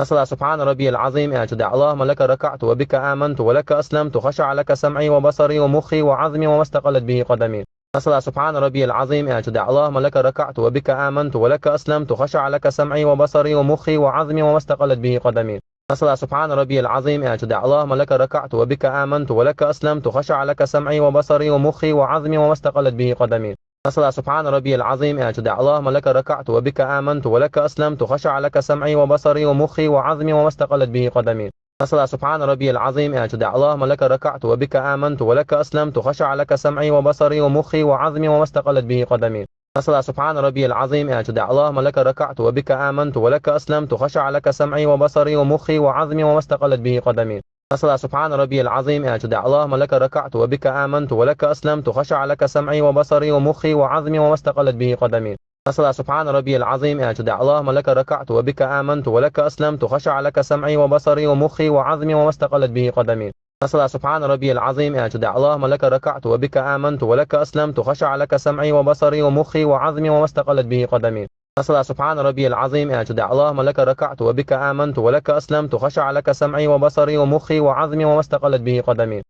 أصلى سبحان ربي العظيم أجدع. اللهم لك ركعت وبك آمنت ولك أسلمت خشع لك سمعي وبصري ومخي وعظمي وما استقلت به قدمي. أصلى سبحان ربي العظيم أجدع. اللهم لك ركعت وبك آمنت ولك أسلمت خشع لك سمعي وبصري ومخي وعظمي وما استقلت به قدمي. أصلى سبحان ربي العظيم أجدع. اللهم لك ركعت وبك آمنت ولك أسلمت خشع لك سمعي وبصري ومخي وعظمي وما استقلت به قدمي. أصلى سبحان ربي العظيم أجدع. اللهم لك ركعت وبك آمنت ولك أسلمت خشع لك سمعي وبصري ومخي وعظمي وما استقلت به قدمي. أصلى سبحان ربي العظيم أجدع. اللهم لك ركعت وبك آمنت ولك أسلمت خشع لك سمعي وبصري ومخي وعظمي وما استقلت به قدمي. أصلى سبحان ربي العظيم أجدع. اللهم لك ركعت وبك آمنت ولك أسلمت خشع لك سمعي وبصري ومخي وعظمي وما استقلت به قدمي. أصلى سبحان ربي العظيم أجدع. اللهم لك ركعت وبك آمنت ولك أسلمت خشع لك سمعي وبصري ومخي وعظمي وما استقلت به قدمي. أصلى سبحان ربي العظيم أجدع. اللهم لك ركعت وبك آمنت ولك أسلمت خشع لك سمعي وبصري ومخي وعظمي وما استقلت به قدمي. أصلى سبحان ربي العظيم أجدع. اللهم لك ركعت وبك آمنت ولك أسلمت خشع لك سمعي وبصري ومخي وعظمي وما استقلت به قدمي. أصلى سبحان ربي العظيم أجدع. اللهم لك ركعت وبك آمنت ولك أسلمت خشع لك سمعي وبصري ومخي وعظمي وما استقلت به قدمي.